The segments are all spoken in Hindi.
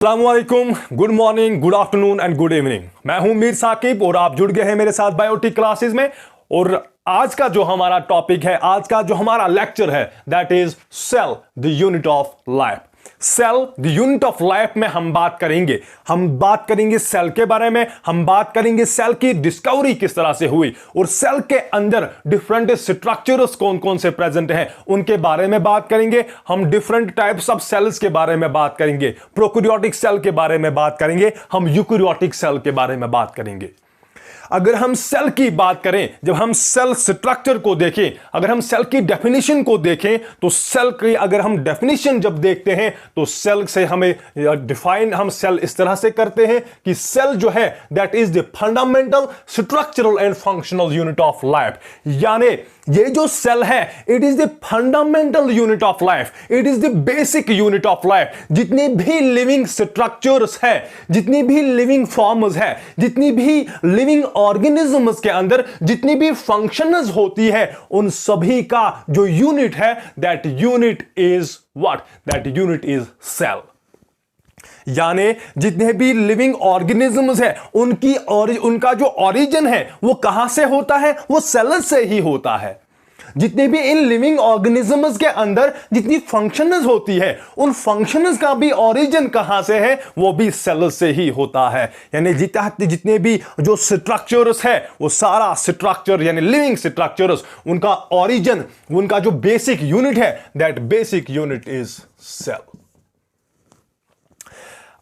अस्सलामुअलैकुम, good morning, good afternoon and good evening. मैं हूं मीर साकिब और आप जुड़ गए हैं मेरे साथ बायोटिक क्लासेस में। और आज का जो हमारा टॉपिक है, आज का जो हमारा लेक्चर है, that is cell the unit of life. Cell the unit of life में हम बात करेंगे सेल के बारे में। हम बात करेंगे सेल की डिस्कवरी किस तरह से हुई और सेल के अंदर डिफरेंट स्ट्रक्चर्स कौन कौन से प्रेजेंट हैं उनके बारे में बात करेंगे। हम डिफरेंट टाइप्स ऑफ सेल्स के बारे में बात करेंगे, प्रोकैरियोटिक सेल के बारे में बात करेंगे, हम यूकैरियोटिक सेल के बारे में बात करेंगे। अगर हम सेल की बात करें, जब हम सेल स्ट्रक्चर को देखें, अगर हम सेल की डेफिनेशन को देखें, तो सेल की अगर हम डेफिनेशन जब देखते हैं तो सेल से हमें डिफाइन हम सेल इस तरह से करते हैं कि सेल जो है that is the fundamental structural and functional unit of life. यानी ये जो सेल है, it is the fundamental unit of life, it is the basic unit of life. जितने भी लिविंग स्ट्रक्चर्स है, जितनी भी लिविंग फॉर्म्स है, जितनी भी लिविंग ऑर्गेनिजम्स के अंदर जितनी भी फंक्शंस होती है, उन सभी का जो यूनिट है, that unit is what? That unit is cell. यानी जितने भी लिविंग ऑर्गेनिजम्स है, उनका जो ओरिजिन है वो कहां से होता है? वो सेल से ही होता है। जितने भी इन लिविंग ऑर्गेनिजम्स के अंदर जितनी फंक्शंस होती है, उन फंक्शंस का भी ओरिजिन कहां से है? वो भी सेल से ही होता है। यानी जितने भी जो स्ट्रक्चर्स है, वो सारा स्ट्रक्चर यानी लिविंग स्ट्रक्चर्स, उनका ओरिजिन, उनका जो बेसिक यूनिट है, that basic unit is cell.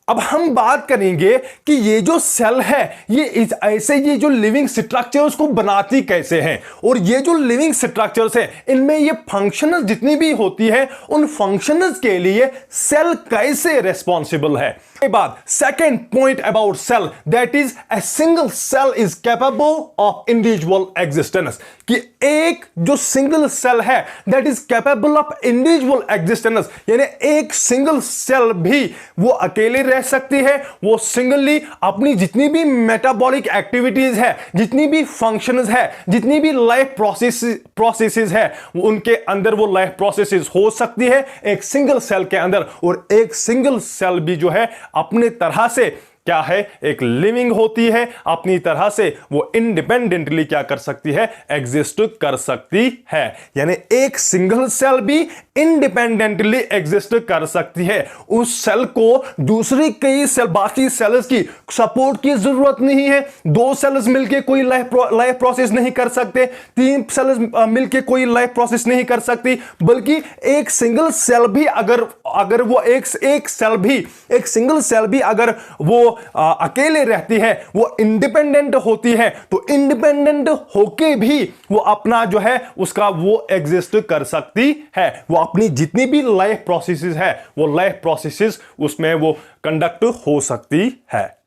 अब हम बात करेंगे कि ये जो सेल है, ये जो लिविंग स्ट्रक्चर्स को बनाती कैसे हैं, और ये जो लिविंग स्ट्रक्चर्स है, इनमें ये फंक्शंस जितनी भी होती है, उन फंक्शंस के लिए सेल कैसे रेस्पॉन्सिबल है। के बाद second point about cell, that is a single cell is capable of individual existence. कि एक जो सिंगल सेल है, that is capable of individual existence. यानी एक सिंगल सेल भी वो अकेले रह सकती है, वो सिंगली अपनी जितनी भी मेटाबॉलिक एक्टिविटीज है, जितनी भी फंक्शंस है, जितनी भी लाइफ प्रोसेसेस है, उनके अंदर वो लाइफ प्रोसेसेस हो सकती है एक सिंगल सेल के अंदर। और एक सिंगल सेल भी जो है अपने तरह से क्या है? एक लिविंग होती है, अपनी तरह से वो इंडिपेंडेंटली क्या कर सकती है? एग्जिस्ट कर सकती है। यानी एक सिंगल सेल भी इंडिपेंडेंटली एग्जिस्ट कर सकती है। उस सेल को दूसरी कई सेल, बाकी सेल्स की सपोर्ट की जरूरत नहीं है। दो सेल्स मिलके कोई लाइफ प्रोसेस नहीं कर सकते, तीन सेल्स मिलके कोई लाइफ प्रोसेस नहीं कर सकती, बल्कि एक सिंगल सेल भी अगर वो एक सिंगल सेल भी अगर वो अकेले रहती है, वो इंडिपेंडेंट होती है, तो इंडिपेंडेंट होके भी वो अपना जो है उसका वो एग्जिस्ट कर सकती है। वो अपनी जितनी भी लाइफ प्रोसेसेस है, वो लाइफ प्रोसेसेस उसमें वो कंडक्ट हो सकती है,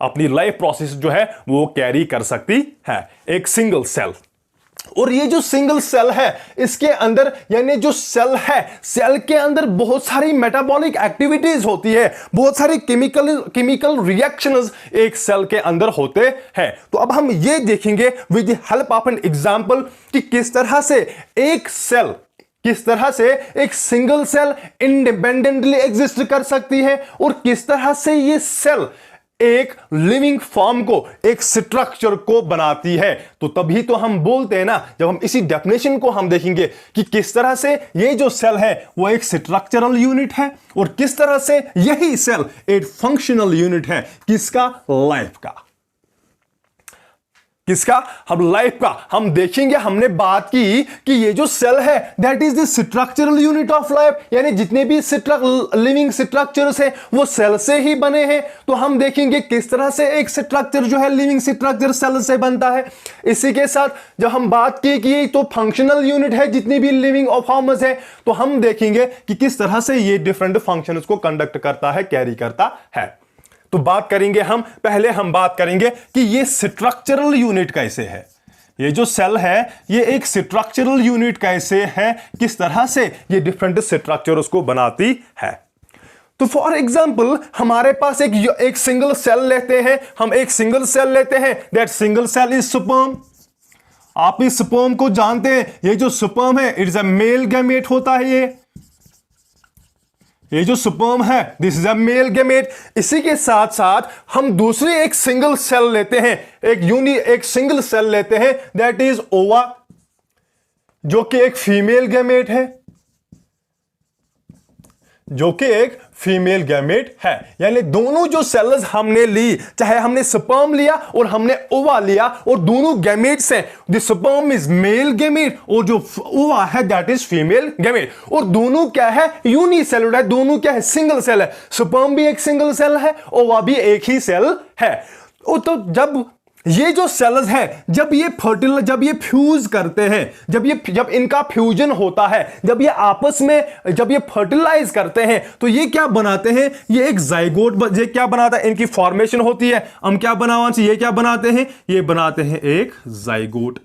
अपनी लाइफ प्रोसेस जो है वो कैरी कर सकती है एक सिंगल सेल। और ये जो सिंगल सेल है, इसके अंदर यानी जो सेल है, सेल के अंदर बहुत सारी मेटाबॉलिक एक्टिविटीज होती है, बहुत सारी केमिकल रिएक्शंस एक सेल के अंदर होते हैं। तो अब हम ये देखेंगे with the help of an example कि किस तरह से एक सिंगल सेल इंडिपेंडेंटली एग्जिस्ट कर सकती है, और किस तरह से ये सेल एक लिविंग फॉर्म को, एक स्ट्रक्चर को बनाती है। तो तभी तो हम बोलते हैं ना, जब हम इसी डेफिनेशन को हम देखेंगे कि किस तरह से ये जो सेल है वो एक स्ट्रक्चरल यूनिट है, और किस तरह से यही सेल एक फंक्शनल यूनिट है। किसका? लाइफ का। किसका? हम लाइफ का। हम देखेंगे, हमने बात की कि ये जो सेल है that is the structural unit of life. यानी जितने भी लिविंग स्ट्रक्चर्स हैं वो सेल से ही बने हैं। तो हम देखेंगे किस तरह से एक स्ट्रक्चर जो है, लिविंग स्ट्रक्चर सेल से बनता है। इसी के साथ जब हम बात की कि ये तो फंक्शनल यूनिट है जितनी भी लिविंग फॉर्म्स है, तो हम देखेंगे कि किस तरह से ये डिफरेंट फंक्शंस को कंडक्ट करता है, कैरी करता है। तो बात करेंगे पहले हम बात करेंगे कि ये स्ट्रक्चरल यूनिट कैसे है। ये जो सेल है ये एक स्ट्रक्चरल यूनिट कैसे है, किस तरह से ये डिफरेंट स्ट्रक्चर्स को बनाती है। तो फॉर एग्जांपल हमारे पास एक सिंगल सेल लेते हैं, हम एक सिंगल सेल लेते हैं, that single cell is sperm. आप इस स्पर्म को जानते हैं, ये जो स्पर्म है it is a male gamete होता है। ये जो स्पर्म है this is a male gamete. इसी के साथ साथ हम दूसरी एक सिंगल सेल लेते हैं, एक सिंगल सेल लेते हैं, दैट इज ओवा, जो कि एक फीमेल गैमेट है, जो कि एक फीमेल गैमेट है। यानी दोनों जो सेल्स हमने ली, चाहे हमने स्पर्म लिया और हमने ओवा लिया, और दोनों गैमेट्स हैं, the sperm is male gamete और जो ओवा है दैट इज फीमेल गैमेट। और दोनों क्या है, यूनिसेलुलर है, दोनों क्या है, सिंगल सेल है। स्पर्म भी एक सिंगल सेल है, ओवा भी एक ही सेल है। तो जब ये जो सेल्स हैं, जब ये फ्यूज करते हैं, जब इनका फ्यूजन होता है, जब ये आपस में जब ये फर्टिलाइज करते हैं, तो ये क्या बनाते हैं, ये एक जाइगोट, ये क्या बनाता है, इनकी फॉर्मेशन होती है। हम क्या बनाना चाहिए, ये क्या बनाते हैं, ये बनाते हैं एक जाइगोट।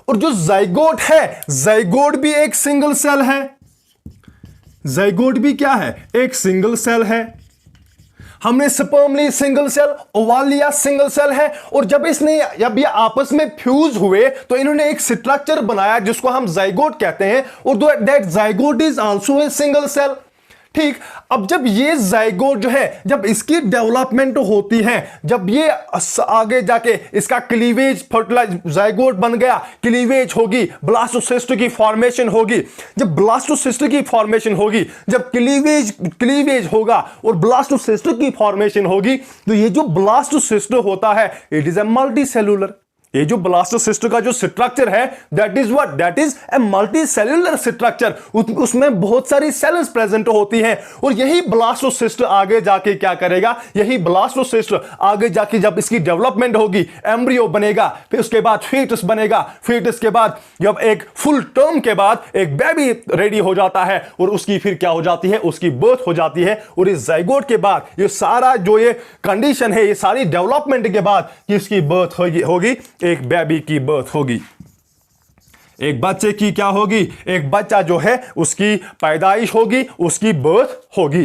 और जो जाइगोट है, जाइगोट भी एक सिंगल सेल है, जाइगोट भी क्या है, एक सिंगल सेल है। हमने स्पर्म ली सिंगल सेल, ओवा लिया सिंगल सेल है। और जब ये आपस में फ्यूज हुए तो इन्होंने एक स्ट्रक्चर बनाया जिसको हम जाइगोट कहते हैं, और that zygote is also a single cell. ठीक, अब जब ये जाइगोट जो है, जब इसकी डेवलपमेंट होती है, जब ये आगे जाके इसका क्लीवेज, फर्टिलाइज जाइगोट बन गया, क्लीवेज होगी, ब्लास्टोसिस्ट की फॉर्मेशन होगी। जब ब्लास्टोसिस्ट की फॉर्मेशन होगी, जब क्लीवेज होगा और ब्लास्टोसिस्ट की फॉर्मेशन होगी, तो ये जो ब्लास्टोसिस्ट होता है it is a multi cellular. ये जो ब्लास्टोसिस्ट का जो स्ट्रक्चर है that is what, that is a multi cellular structure. उसमें बहुत सारी सेल्स प्रेजेंट होती हैं, और यही ब्लास्टोसिस्ट आगे जाके क्या करेगा, यही ब्लास्टोसिस्ट आगे जाके जब इसकी डेवलपमेंट होगी, एम्ब्रियो बनेगा, फिर उसके बाद फीटस बनेगा, फीटस के बाद जब एक फुल टर्म के बाद एक बेबी रेडी हो जाता है, और उसकी फिर क्या हो जाती है, उसकी बर्थ हो जाती है। और इस जाइगोट के बाद ये सारा जो ये कंडीशन है, ये सारी डेवलपमेंट के बाद किसकी बर्थ होगी, एक बेबी की बर्थ होगी, एक बच्चे की क्या होगी, एक बच्चा जो है उसकी पैदाइश होगी, उसकी बर्थ होगी।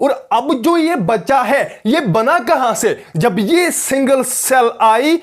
और अब जो ये बच्चा है ये बना कहां से, जब ये सिंगल सेल आई,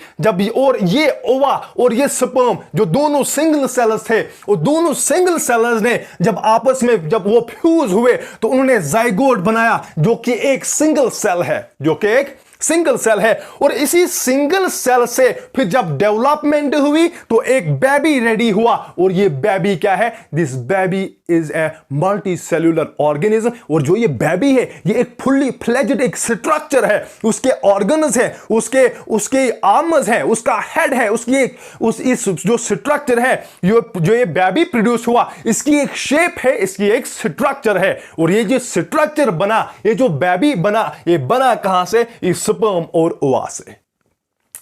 और ये ओवा और ये स्पर्म जो दोनों सिंगल सेल्स थे, और दोनों सिंगल सेल्स ने जब आपस में जब वो फ्यूज हुए तो उन्होंने जाइगोट बनाया, जो कि एक सिंगल सेल है, जो कि एक सिंगल सेल है। और इसी सिंगल सेल से फिर जब डेवलपमेंट हुई तो एक बेबी रेडी हुआ, और ये बेबी क्या है, this baby is a multi cellular organism. और जो ये बेबी है ये एक फुल्ली फ्लेज्ड एक स्ट्रक्चर है, उसके ऑर्गन्स है, उसके आर्म्स है, उसका हेड है, इस जो स्ट्रक्चर है, जो ये बेबी प्रोड्यूस हुआ, इसकी एक शेप है, इसकी एक स्ट्रक्चर है। और ये जो स्ट्रक्चर बना, ये जो बेबी बना, ये बना कहां से, इस स्पर्म और ओवा से,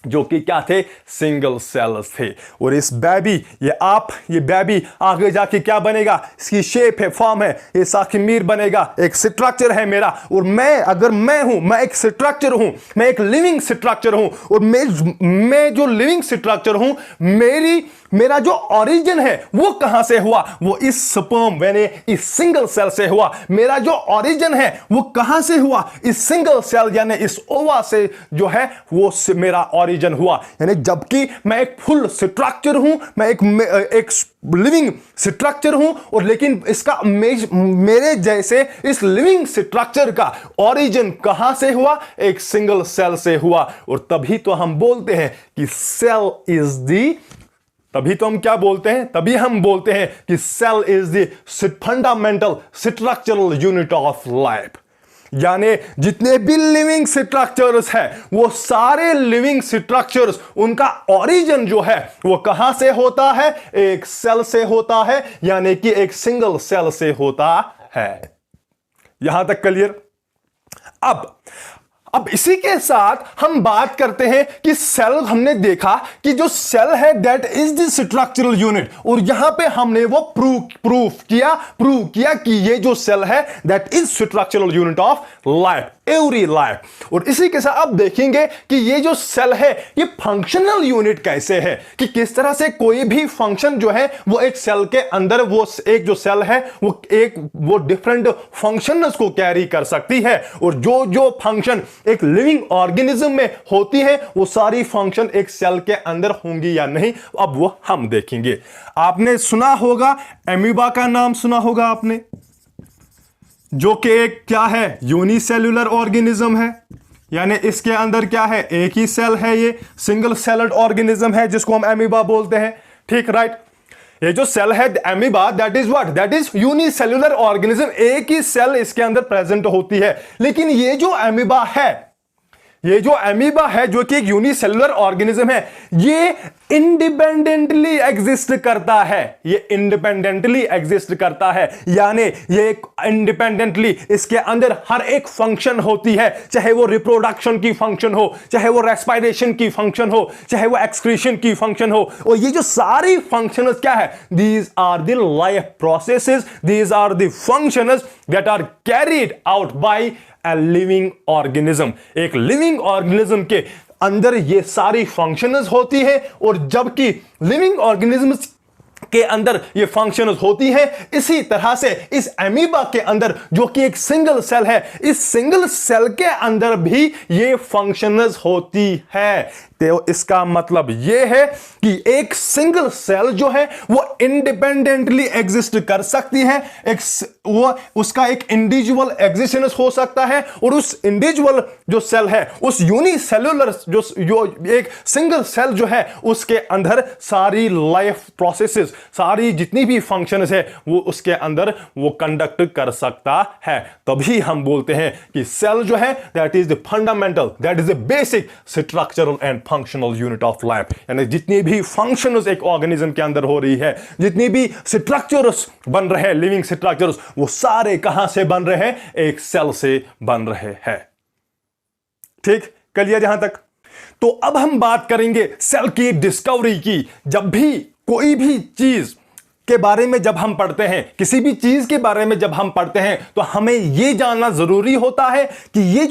जो कि क्या थे, सिंगल सेल्स थे। और इस बेबी, ये बेबी आगे जाके क्या बनेगा, इसकी शेप है, फॉर्म है, ये साखिमीर बनेगा, एक स्ट्रक्चर है मेरा। और मैं एक स्ट्रक्चर हूं, मैं एक लिविंग स्ट्रक्चर हूं। और मैं जो लिविंग स्ट्रक्चर हूं, मेरा जो ओरिजिन है वो कहां से हुआ, वो इस स्पर्म यानी इस सिंगल सेल से हुआ। मेरा जो ओरिजिन है वो कहां से हुआ, इस सिंगल सेल यानी इस ओवा से जो है वो मेरा ओरिजिन हुआ। यानी जबकि मैं एक फुल स्ट्रक्चर हूं, मैं एक लिविंग स्ट्रक्चर हूं, और लेकिन इसका मेरे जैसे इस लिविंग स्ट्रक्चर का ओरिजिन कहां से हुआ, एक सिंगल सेल से हुआ। और तभी तो हम बोलते हैं कि सेल इज दी, तभी तो हम क्या बोलते हैं, तभी हम बोलते हैं कि cell is the fundamental structural unit of life. यानी जितने भी लिविंग स्ट्रक्चर्स हैं, वो सारे लिविंग स्ट्रक्चर्स, उनका ओरिजिन जो है वो कहां से होता है, एक सेल से होता है, यानी कि एक सिंगल सेल से होता है। यहां तक क्लियर। अब इसी के साथ हम बात करते हैं कि सेल, हमने देखा कि जो सेल है that is the structural unit, और यहां पे हमने वो प्रूव किया कि ये जो सेल है that is structural unit of life, every life. और इसी के साथ अब देखेंगे कि ये जो सेल है ये फंक्शनल यूनिट कैसे है, कि किस तरह से कोई भी फंक्शन जो है वो एक सेल के अंदर, वो एक जो सेल है वो डिफरेंट फंक्शंस को कैरी कर सकती है। और जो फंक्शन एक लिविंग ऑर्गेनिज्म में होती है वो सारी फंक्शन एक सेल के अंदर होंगी या नहीं, अब वो हम देखेंगे। आपने सुना होगा एमीबा का नाम सुना होगा आपने, जो कि एक क्या है, यूनिसेल्यूलर ऑर्गेनिज्म है, यानी इसके अंदर क्या है, एक ही सेल है, ये सिंगल सेलड ऑर्गेनिज्म है जिसको हम एमीबा बोलते हैं। ठीक, राइट। ये जो सेल है amoeba, that is what, that is unicellular organism, एक ही सेल इसके अंदर प्रेजेंट होती है। लेकिन ये जो एमीबा है, ये जो एमीबा है जो कि एक यूनिसेल्युलर ऑर्गेनिज्म है, ये इंडिपेंडेंटली एग्जिस्ट करता है, ये इंडिपेंडेंटली एग्जिस्ट करता है, यानी ये इंडिपेंडेंटली इसके अंदर हर एक फंक्शन होती है, चाहे वो रिप्रोडक्शन की फंक्शन हो, चाहे वो रेस्पिरेशन की फंक्शन हो, चाहे वो एक्सक्रीशन की फंक्शन हो। और ये जो सारी फंक्शंस क्या है, these are the life processes, these are the functions that are carried out by a living organism। एक लिविंग ऑर्गेनिज्म के अंदर ये सारी फंक्शंस होती है, और जबकि लिविंग ऑर्गेनिज्म्स के अंदर ये फंक्शंस होती है, इसी तरह से इस एमीबा के अंदर जो कि एक सिंगल सेल है, इस सिंगल सेल के अंदर भी ये फंक्शंस होती है। तो इसका मतलब यह है कि एक सिंगल सेल जो है वो इंडिपेंडेंटली एग्जिस्ट कर सकती है, वो उसका एक इंडिविजुअल एग्जिस्टेंस हो सकता है, और उस इंडिविजुअल जो सेल है, उस यूनिसेल्युलर जो एक सिंगल सेल जो है, उसके अंदर सारी लाइफ प्रोसेसेस, सारी जितनी भी फंक्शंस है वो उसके अंदर वो कंडक्ट कर सकता है। तभी हम बोलते हैं कि सेल जो है that is the fundamental, that is the basic structural and functional unit of life. यानी जितनी भी फंक्शंस एक ऑर्गेनिज्म के अंदर हो रही है, जितनी भी स्ट्रक्चर्स बन रहे हैं, लिविंग स्ट्रक्चर्स, वो सारे कहां से बन रहे हैं, एक सेल से बन रहे हैं। ठीक, क्लियर यहां तक? तो अब हम बात करेंगे सेल की डिस्कवरी की। जब भी कोई भी चीज के बारे में जब हम पढ़ते हैं, किसी भी चीज के बारे में जब हम पढ़ते हैं, तो हमें यह जानना जरूरी होता है कि ये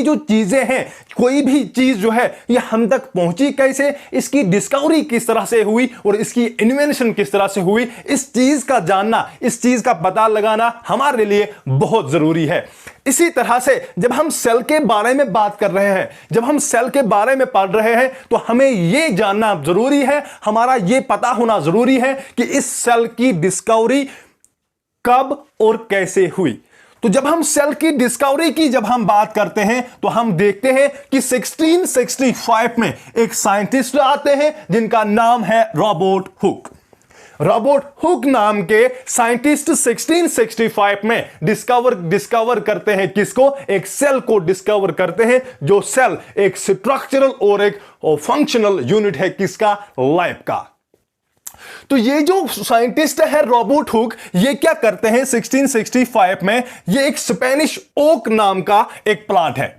जो चीजें हैं, कोई भी चीज जो है ये हम तक पहुंची कैसे, इसकी डिस्कवरी किस तरह से हुई और इसकी इन्वेंशन किस तरह से हुई। इस चीज का जानना, इस चीज का पता लगाना हमारे लिए बहुत जरूरी है। इसी तरह से जब हम सेल के बारे में बात कर रहे हैं, जब हम सेल के बारे में पढ़ रहे हैं, तो हमें यह जानना जरूरी है, हमारा यह पता होना जरूरी है कि इस सेल की डिस्कवरी कब और कैसे हुई। तो जब हम सेल की डिस्कवरी की जब हम बात करते हैं, तो हम देखते हैं कि 1665 में एक साइंटिस्ट आते हैं जिनका नाम है रॉबर्ट हुक। रॉबर्ट हुक नाम के साइंटिस्ट 1665 में डिस्कवर करते हैं किसको, एक सेल को डिस्कवर करते हैं, जो सेल एक स्ट्रक्चरल और एक फंक्शनल यूनिट है किसका, लाइफ का। तो ये जो साइंटिस्ट है रॉबर्ट हुक, ये क्या करते हैं 1665 में, ये एक स्पेनिश ओक नाम का एक प्लांट है,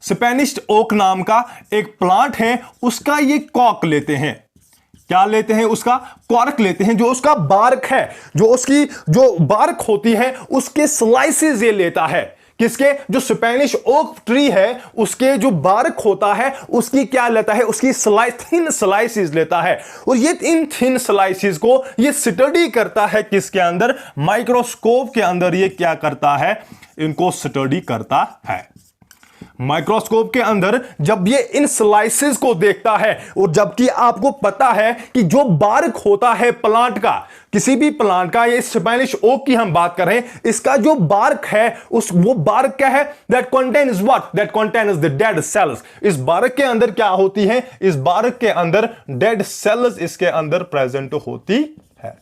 स्पेनिश ओक नाम का एक प्लांट है, उसका ये कॉर्क लेते हैं। क्या लेते हैं, उसका कॉर्क लेते हैं, जो उसका बार्क है, जो उसकी जो बार्क होती है उसके स्लाइसेस ये लेता है। किसके, जो स्पेनिश ओक ट्री है उसके जो बार्क होता है उसकी क्या लेता है, उसकी थिन स्लाइसेस लेता है, और ये इन थिन स्लाइसेस को ये स्टडी करता है किसके अंदर, माइक्रोस्कोप के अंदर। ये क्या करता है, इनको स्टडी करता है माइक्रोस्कोप के अंदर। जब ये इन स्लाइसेस को देखता है, और जबकि आपको पता है कि जो बार्क होता है प्लांट का, किसी भी प्लांट का, ये स्पेनिश ओक की हम बात कर रहे हैं, इसका जो बार्क है वो बार्क क्या है, that contains what, that contains the dead cells. इस बार्क के अंदर क्या होती है, इस बार्क के अंदर डेड सेल्स इसके अंदर प्रेजेंट होती है।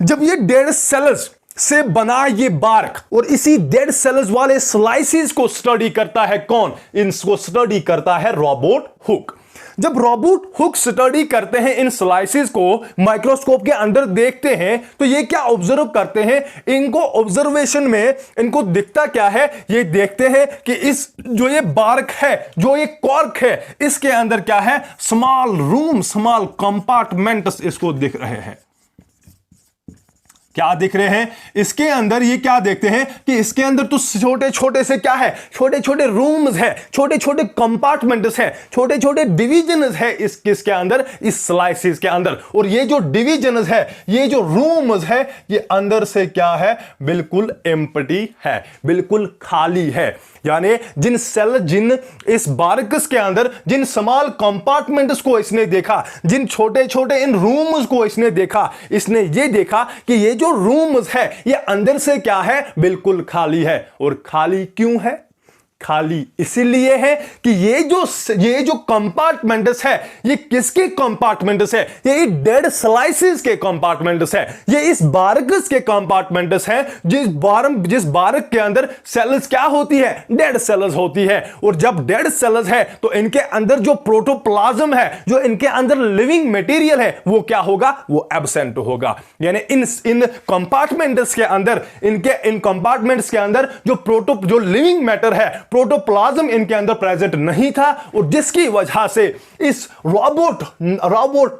जब ये डेड सेल्स से बना ये बार्क और इसी डेड सेल्स वाले स्लाइसेस को स्टडी करता है कौन, इनको स्टडी करता है रॉबर्ट हुक। जब रॉबर्ट हुक स्टडी करते हैं इन स्लाइसेस को, माइक्रोस्कोप के अंदर देखते हैं, तो ये क्या ऑब्जर्व करते हैं, इनको ऑब्जर्वेशन में इनको दिखता क्या है, ये देखते हैं कि इस जो ये बार्क है, जो ये कॉर्क है, इसके अंदर क्या है, स्मॉल रूम, स्मॉल कंपार्टमेंट्स इसको दिख रहे हैं। क्या दिख रहे हैं इसके अंदर, ये क्या देखते हैं कि इसके अंदर तो छोटे छोटे से क्या है, छोटे छोटे रूम्स है, छोटे छोटे कंपार्टमेंट्स है, छोटे छोटे डिविजन्स है इसके अंदर, इस स्लाइसेस के अंदर। और ये जो डिविजन्स है, ये जो रूम्स है, ये अंदर से क्या है, बिल्कुल एम्प्टी है, बिल्कुल खाली है। यानी जिन इस बार्कस के अंदर जिन स्मॉल कंपार्टमेंट्स को इसने देखा, जिन छोटे छोटे इन रूम्स को इसने देखा, इसने ये देखा कि ये जो रूम्स है ये अंदर से क्या है, बिल्कुल खाली है। और खाली क्यों है? खाली इसीलिए है कि ये जो कंपार्टमेंट्स है ये किसके कंपार्टमेंट्स है? ये डेड स्लाइसेस के कंपार्टमेंट्स है। ये इस बारकस के कंपार्टमेंट्स हैं जिस बारक के अंदर सेल्स क्या होती है? डेड सेल्स होती है। और जब डेड सेल्स है तो इनके अंदर जो प्रोटोप्लाज्म है, जो इनके अंदर लिविंग मटेरियल है, वो क्या होगा? वो एब्सेंट होगा। यानी इन कंपार्टमेंट्स के अंदर, इन कंपार्टमेंट्स के अंदर जो लिविंग मैटर है, प्रोटोप्लाज्म इनके अंदर प्रेजेंट नहीं था। और जिसकी वजह से इस रॉबर्ट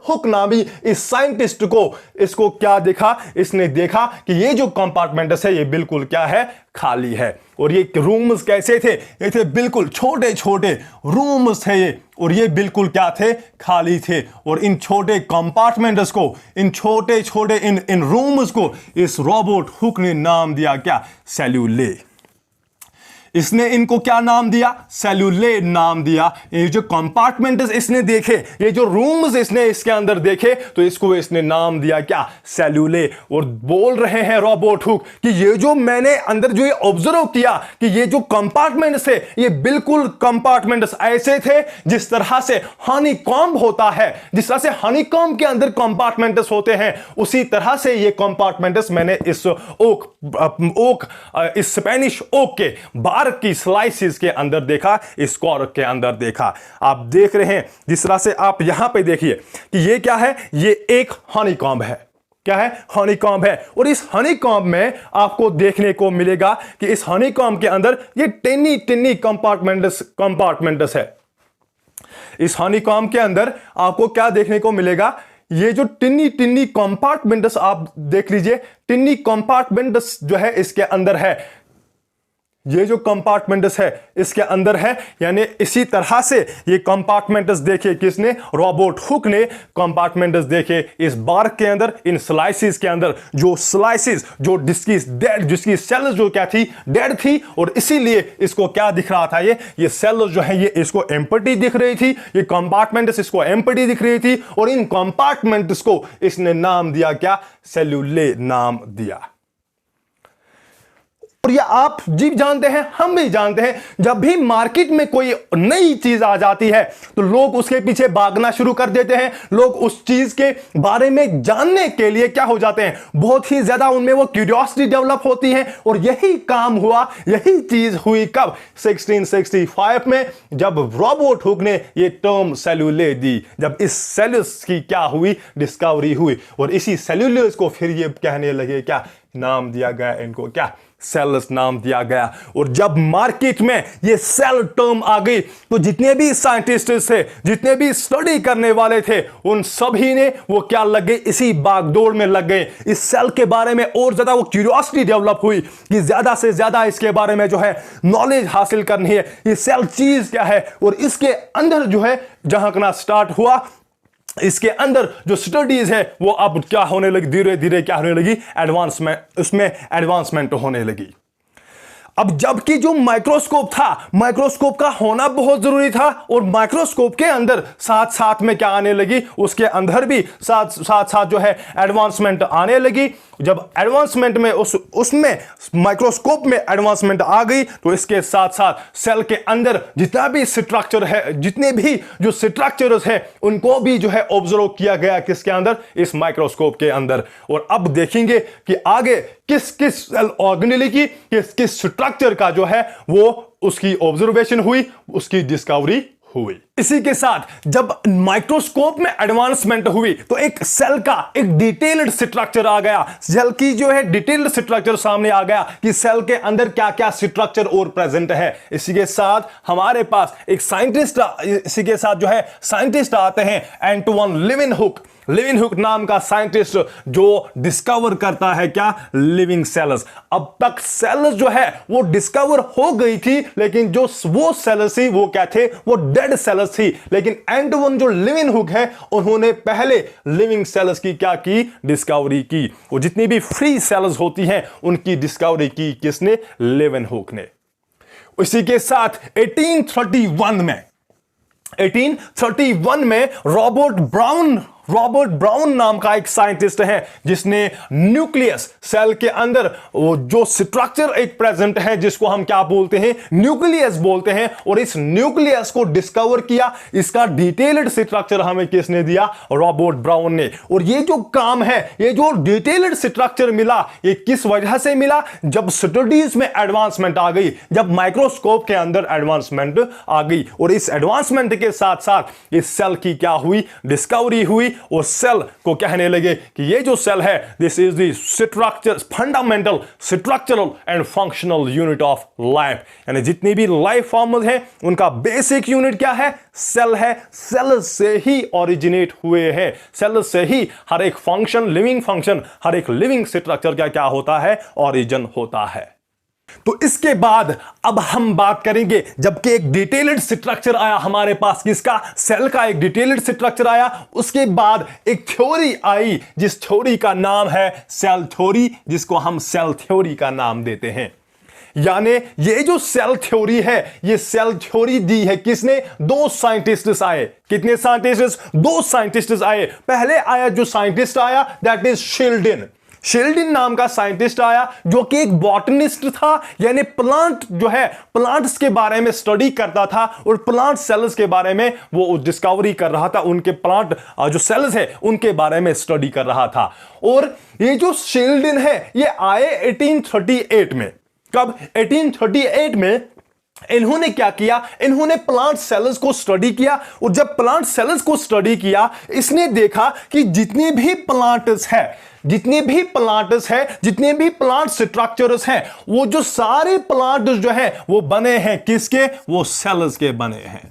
हुक नामी इस साइंटिस्ट को इसको क्या देखा? इसने देखा कि ये जो कंपार्टमेंट्स है ये बिल्कुल क्या है? खाली है। और ये रूम्स कैसे थे? ये थे बिल्कुल छोटे छोटे रूम्स थे ये, और ये बिल्कुल क्या थे? खाली थे। और इन छोटे कंपार्टमेंट्स को, इन छोटे छोटे इन रूम्स को इस रॉबर्ट हुक ने नाम दिया क्या? सेल्यूले। इसने इनको क्या नाम दिया? सेल्यूले नाम दिया। ये जो कंपार्टमेंट्स इसने देखे, ये जो रूम्स इसने इसके अंदर देखे, तो इसको इसने नाम दिया क्या? सेल्यूले। और बोल रहे हैं रॉबर्ट हुक कि ये जो मैंने अंदर जो ये ऑब्जर्व किया कि ये जो कंपार्टमेंट्स थे ये बिल्कुल कंपार्टमेंट्स ऐसे थे जिस तरह से हनीकॉम्ब होता है, जिस तरह से हनीकॉम्ब के अंदर कंपार्टमेंट्स होते हैं, उसी तरह से ये कंपार्टमेंट्स मैंने इस इस स्पेनिश ओक के की स्लाइसिस के अंदर देखा, इस कॉर्क के अंदर देखा। आप देख रहे हैं जिस तरह से, आप यहां पे देखिए कि ये क्या है? ये एक हनीकॉम्ब है। क्या है? हनीकॉम्ब है। और इस हनीकॉम्ब में आपको देखने को मिलेगा कि इस हनीकॉम्ब के अंदर ये टिन्नी टिन्नी कंपार्टमेंट्स है। इस हनीकॉम्ब के अंदर आपको क्या देखने को मिलेगा? ये जो टिन्नी टिन्नी कंपार्टमेंट्स आप देख लीजिए, टिन्नी कंपार्टमेंट्स जो है इसके अंदर है, ये जो कंपार्टमेंट्स है इसके अंदर है। यानी इसी तरह से ये कंपार्टमेंट्स देखे किसने? रॉबर्ट हुक ने कंपार्टमेंट्स देखे इस बार्क के अंदर, इन स्लाइसिस के अंदर। जो स्लाइसिस जो जिसकी सेल्स जो क्या थी? डेड थी। और इसीलिए इसको क्या दिख रहा था? ये सेल्स जो है ये इसको एम्प्टी दिख रही थी, ये कंपार्टमेंट्स इसको एम्प्टी दिख रही थी। और इन कंपार्टमेंट्स को इसने नाम दिया क्या? सेल्यूले नाम दिया। और ये आप जी जानते हैं, हम भी जानते हैं, जब भी मार्केट में कोई नई चीज आ जाती है तो लोग उसके पीछे भागना शुरू कर देते हैं। लोग उस चीज के बारे में जानने के लिए क्या हो जाते हैं? बहुत ही ज्यादा उनमें वो क्यूरियोसिटी डेवलप होती है। और यही काम हुआ, यही चीज हुई कब? 1665 में, जब रॉबर्ट हुक ने ये टर्म सेल्यूले दी, जब इस सेल्यूस की क्या हुई? डिस्कवरी हुई। और इसी सेल्यूलोज को फिर ये कहने लगे क्या? नाम दिया गया इनको क्या? सेल्स नाम दिया गया। और जब मार्केट में ये सेल टर्म आ गई तो जितने भी साइंटिस्ट थे, जितने भी स्टडी करने वाले थे, उन सभी ने वो क्या लग गए? इसी बागडोर में लग गए। इस सेल के बारे में और ज्यादा वो क्यूरियोसिटी डेवलप हुई कि ज्यादा से ज्यादा इसके बारे में जो है नॉलेज हासिल करनी है। ये सेल चीज क्या है? और इसके अंदर जो है झांकना स्टार्ट हुआ। इसके अंदर जो स्टडीज है वो अब क्या होने लगी? धीरे धीरे क्या होने लगी? एडवांसमेंट, उसमें एडवांसमेंट होने लगी। अब जबकि जो माइक्रोस्कोप था, माइक्रोस्कोप का होना बहुत जरूरी था। और माइक्रोस्कोप के अंदर साथ साथ में क्या आने लगी? उसके अंदर भी साथ साथ जो है एडवांसमेंट आने लगी। जब एडवांसमेंट में उसमें माइक्रोस्कोप में एडवांसमेंट आ गई तो इसके साथ साथ सेल के अंदर जितना भी स्ट्रक्चर है, जितने भी जो स्ट्रक्चर्स है, उनको भी जो है ऑब्जर्व किया गया किसके अंदर? इस माइक्रोस्कोप के अंदर। और अब देखेंगे कि आगे किस किस सेल ऑर्गेनेल की, किस किस स्ट्रक्चर का जो है वो उसकी ऑब्जर्वेशन हुई, उसकी डिस्कवरी हुई। इसी के साथ जब माइक्रोस्कोप में एडवांसमेंट हुई तो एक सेल का एक डिटेल्ड स्ट्रक्चर आ गया। सेल की जो है डिटेल्ड स्ट्रक्चर सामने आ गया कि सेल के अंदर क्या क्या स्ट्रक्चर और प्रेजेंट है। इसी के साथ हमारे पास एक साइंटिस्ट, इसी के साथ जो है साइंटिस्ट आते हैं, एंटोइन लेवेनहुक। लेवेनहुक नाम का साइंटिस्ट जो डिस्कवर करता है क्या? Living cells. अब तक सेल्स जो है वो डिस्कवर हो गई थी, लेकिन जो वो सेल्स थी वो क्या थे? वो डेड सेल्स थी। लेकिन एंटोइन जो लेवेनहुक है, उन्होंने पहले लिविंग सेल्स की क्या की? डिस्कवरी की। वो जितनी भी फ्री सेल्स होती हैं उनकी डिस्कवरी की किसने? लेवेनहुक ने। इसी के साथ 1831 में रॉबर्ट रॉबर्ट ब्राउन नाम का एक साइंटिस्ट है जिसने न्यूक्लियस सेल के अंदर वो जो स्ट्रक्चर एक प्रेजेंट है जिसको हम क्या बोलते हैं, न्यूक्लियस बोलते हैं, और इस न्यूक्लियस को डिस्कवर किया। इसका डिटेल्ड स्ट्रक्चर हमें किसने दिया, रॉबर्ट ब्राउन ने। और ये जो काम है, ये जो डिटेल्ड स्ट्रक्चर मिला, ये किस वजह से मिला, जब स्टडीज में एडवांसमेंट आ गई, जब माइक्रोस्कोप के अंदर एडवांसमेंट आ गई, और इस एडवांसमेंट के साथ साथ इस सेल की क्या हुई, डिस्कवरी हुई, और सेल को कहने लगे कि ये जो सेल है, this is the structure, fundamental structural and functional unit of life. यानी जितनी भी लाइफ फॉर्म्स हैं उनका बेसिक यूनिट क्या है, सेल है। सेल से ही ओरिजिनेट हुए हैं, सेल से ही हर एक फंक्शन, लिविंग फंक्शन, हर एक लिविंग स्ट्रक्चर का क्या होता है, ओरिजिन होता है। तो इसके बाद अब हम बात करेंगे, जबकि एक डिटेल्ड स्ट्रक्चर आया हमारे पास, किसका, सेल का एक डिटेल्ड स्ट्रक्चर आया, उसके बाद एक थ्योरी आई जिस थ्योरी का नाम है सेल थ्योरी, जिसको हम सेल थ्योरी का नाम देते हैं। यानी ये जो सेल थ्योरी है, ये सेल थ्योरी दी है किसने, दो साइंटिस्ट्स आए। कितने साइंटिस्ट्स, दो साइंटिस्ट्स आए। पहले आया जो साइंटिस्ट आया, दैट इज शिल्डिन। शिल्डिन नाम का साइंटिस्ट आया जो कि एक बॉटनिस्ट था, यानी प्लांट जो है, प्लांट्स के बारे में स्टडी करता था और प्लांट सेल्स के बारे में वो डिस्कवरी कर रहा था, उनके प्लांट जो सेल्स है उनके बारे में स्टडी कर रहा था। और ये जो शिल्डिन है ये आए 1838 में। कब, 1838 में इन्होंने क्या किया, इन्होंने प्लांट सेल्स को स्टडी किया, और जब प्लांट सेल्स को स्टडी किया, इसने देखा कि जितने भी प्लांट्स है, जितने भी प्लांट स्ट्रक्चर्स हैं, वो जो सारे प्लांट जो है वो बने हैं किसके, वो सेल्स के बने हैं।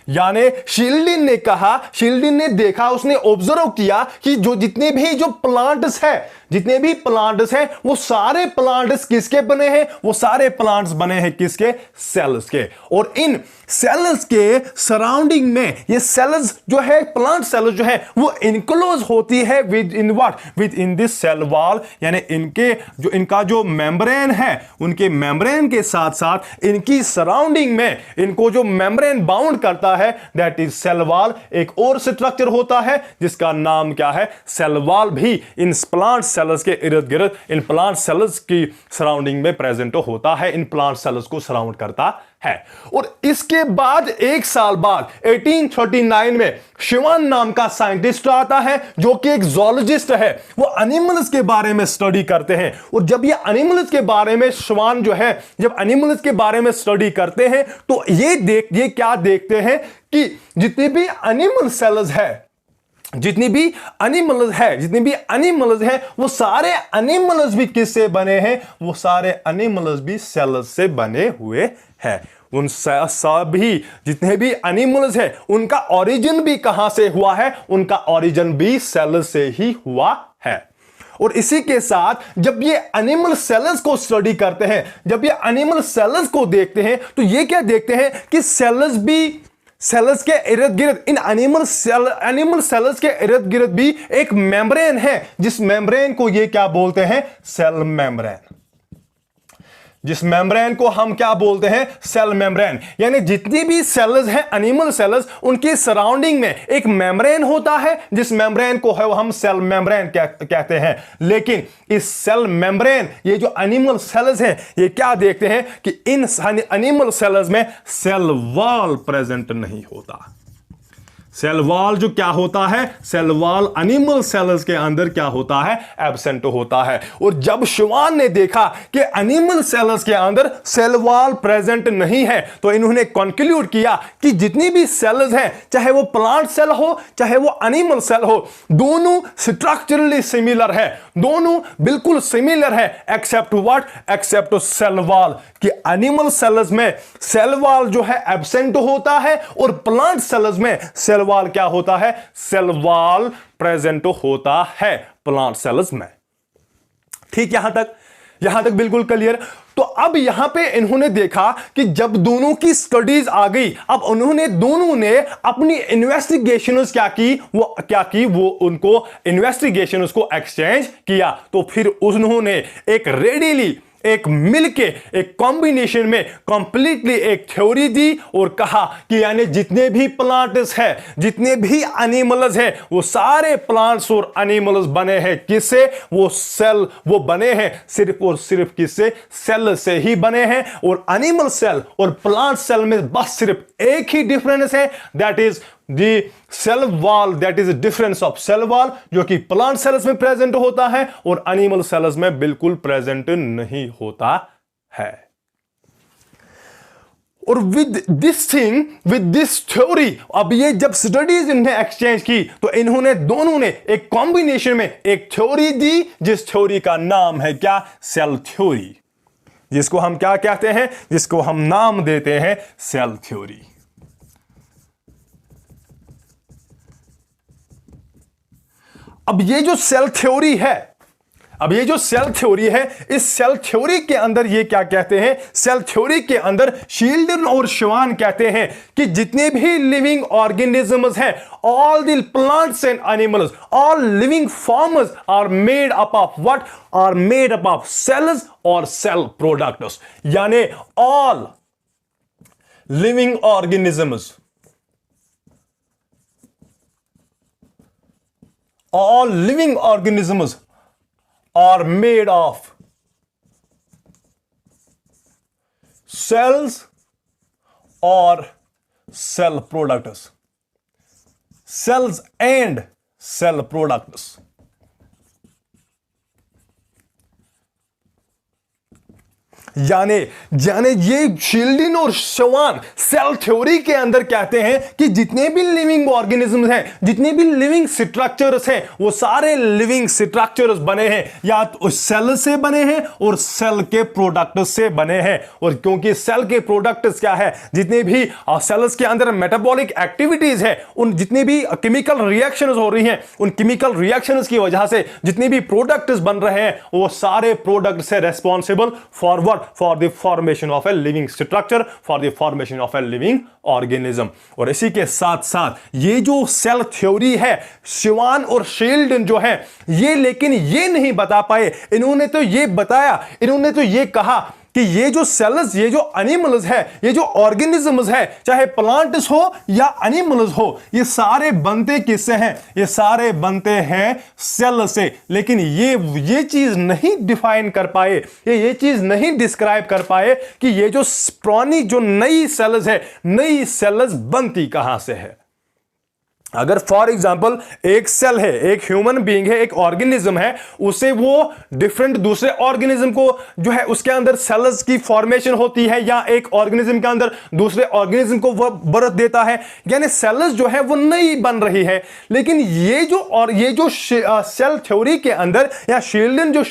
यानी शिल्डिन ने कहा, शिल्डिन ने देखा, उसने ऑब्जर्व किया कि जो जितने भी जो प्लांट्स है, जितने भी प्लांट्स हैं, वो सारे प्लांट्स किसके बने हैं, वो सारे प्लांट्स बने हैं किसके, सेल्स के। और इन सेल्स के सराउंडिंग में ये सेल्स जो है, प्लांट सेल्स जो है, वो इनक्लोज होती है within what, within this cell wall. यानी इनके जो, इनका जो मेम्ब्रेन है, उनके मेम्ब्रेन के साथ साथ इनकी सराउंडिंग में इनको जो मेम्ब्रेन बाउंड करता है, दैट इज सेल वॉल। एक और स्ट्रक्चर होता है जिसका नाम क्या है, सेल वॉल, भी इन प्लांट सेल्स के इर्द गिर्द, इन प्लांट सेल्स की सराउंडिंग में प्रेजेंट होता है, इन प्लांट सेल्स को सराउंड करता है। और इसके बाद एक साल बाद 1839 में शिवान नाम का साइंटिस्ट आता है जो कि एक जूलॉजिस्ट है, वो एनिमल्स के बारे में स्टडी करते हैं। और जब ये एनिमल्स के बारे में शिवान जो है, जब एनिमल्स के बारे में स्टडी करते हैं, तो ये क्या देखते हैं कि जितने भी एनिमल सेल्स है, जितनी भी एनिमल्स हैं, वो सारे एनिमल्स भी किससे बने हैं, वो सारे एनिमल्स भी सेल्स से बने हुए हैं। उन सभी जितने भी एनिमल्स हैं, उनका ओरिजिन भी कहां से हुआ है, उनका ओरिजिन भी सेल से ही हुआ है। और इसी के साथ जब ये एनिमल सेल्स को स्टडी करते हैं, जब ये एनिमल सेल्स को देखते हैं, तो ये क्या देखते हैं कि सेल्स के इर्द गिर्द, इन एनिमल सेल्स के इर्द गिर्द भी एक मेम्ब्रेन है, जिस मेम्ब्रेन को ये क्या बोलते हैं, सेल मेम्ब्रेन। जिस मेम्ब्रेन को हम क्या बोलते हैं, सेल मेम्ब्रेन। यानी जितनी भी सेल्स हैं, एनिमल सेल्स, उनके सराउंडिंग में एक मेम्ब्रेन होता है, जिस मेम्ब्रेन को है हम सेल मेम्ब्रेन कहते हैं। लेकिन इस सेल मेम्ब्रेन, ये जो एनिमल सेल्स हैं, ये क्या देखते हैं कि इन एनिमल सेल्स में सेल वॉल प्रेजेंट नहीं होता। सेल वॉल जो क्या होता है, सेल वॉल एनिमल सेल्स के अंदर क्या होता है, एब्सेंट होता है। और जब शिवान ने देखा कि एनिमल सेल्स के अंदर सेल वॉल प्रेजेंट नहीं है, तो इन्होंने कंक्लूड किया कि जितनी भी सेल्स हैं, चाहे वो प्लांट सेल हो, चाहे वो एनिमल सेल हो, दोनों स्ट्रक्चरली सिमिलर है, दोनों बिल्कुल सिमिलर है, except what, except cell wall. कि एनिमल सेल्स में सेल वॉल जो है एब्सेंट होता है, और प्लांट सेल्स में सेल वॉल क्या होता है, सेल वॉल प्रेजेंट होता है प्लांट सेल्स में। ठीक, यहां तक बिल्कुल क्लियर। तो अब यहां पे इन्होंने देखा कि जब दोनों की स्टडीज आ गई, अब दोनों ने अपनी इन्वेस्टिगेशंस वो उनको इन्वेस्टिगेशंस को एक्सचेंज किया। तो फिर उन्होंने एक एक मिलके एक कॉम्बिनेशन में कंप्लीटली एक थ्योरी दी और कहा कि यानी जितने भी प्लांट्स है, जितने भी एनिमल्स है, वो सारे प्लांट्स और एनिमल्स बने हैं किससे? वो सेल, वो बने हैं सिर्फ और सिर्फ किससे? सेल से ही बने हैं। और एनिमल सेल और प्लांट सेल में बस सिर्फ एक ही डिफरेंस है, that is the cell wall, that is difference of cell wall, जो कि प्लांट सेल्स में प्रेजेंट होता है और एनिमल सेल्स में बिल्कुल प्रेजेंट नहीं होता है। और with this thing, with this theory, अब ये जब स्टडीज इन्हें एक्सचेंज की तो इन्होंने दोनों ने एक कॉम्बिनेशन में एक थ्योरी दी, जिस थ्योरी का नाम है क्या? सेल थ्योरी, जिसको हम क्या कहते हैं? जिसको हम नाम देते हैं सेल थ्योरी। अब ये जो सेल थ्योरी है, अब ये जो सेल थ्योरी है, इस सेल थ्योरी के अंदर ये क्या कहते हैं? सेल थ्योरी के अंदर शील्डन और श्वान कहते हैं कि जितने भी लिविंग ऑर्गेनिजम्स हैं, all the plants and animals, all living forms are made up of what? Are made up of cells और सेल प्रोडक्ट्स। यानी all living organisms, all living organisms are made of cells or cell products, cells and cell products। यानी ये शील्डिन और श्वान सेल थ्योरी के अंदर कहते हैं कि जितने भी लिविंग ऑर्गेनिज्म हैं, जितने भी लिविंग स्ट्रक्चर्स हैं, वो सारे लिविंग स्ट्रक्चर्स बने हैं या तो सेल से बने हैं और सेल के प्रोडक्ट्स से बने हैं। और क्योंकि सेल के प्रोडक्ट्स क्या है? जितने भी सेल्स के अंदर मेटाबॉलिक एक्टिविटीज है, उन जितनी भी केमिकल रिएक्शंस हो रही हैं, उन केमिकल रिएक्शंस की वजह से जितने भी प्रोडक्ट्स बन रहे हैं, वो सारे प्रोडक्ट से responsible for what? For the formation of a living structure, for the formation of a living organism। और इसी के साथ साथ ये जो सेल थ्योरी है, श्वान और शील्डन जो है, ये लेकिन ये नहीं बता पाए, इन्होंने तो ये बताया, इन्होंने तो ये कहा कि ये जो सेल्स, ये जो एनिमल्स है, ये जो ऑर्गेनिजम्स है, चाहे प्लांट्स हो या एनिमल्स हो, ये बनते किससे हैं? ये सारे बनते हैं सेल से। लेकिन ये चीज नहीं डिफाइन कर पाए, ये चीज नहीं डिस्क्राइब कर पाए कि ये जो पुरानी जो नई सेल्स है, नई सेल्स बनती कहां से है। अगर फॉर एग्जाम्पल एक सेल है, एक ह्यूमन बीइंग है, एक ऑर्गेनिज्म है, उसे वो डिफरेंट दूसरे ऑर्गेनिज्म को जो है उसके अंदर सेल्स की फॉर्मेशन होती है, या एक ऑर्गेनिज्म के अंदर दूसरे ऑर्गेनिज्म को वह बर्थ देता है, यानी सेल्स जो है वो नई बन रही है। लेकिन ये जो सेल थ्योरी के अंदर या शील्डन जो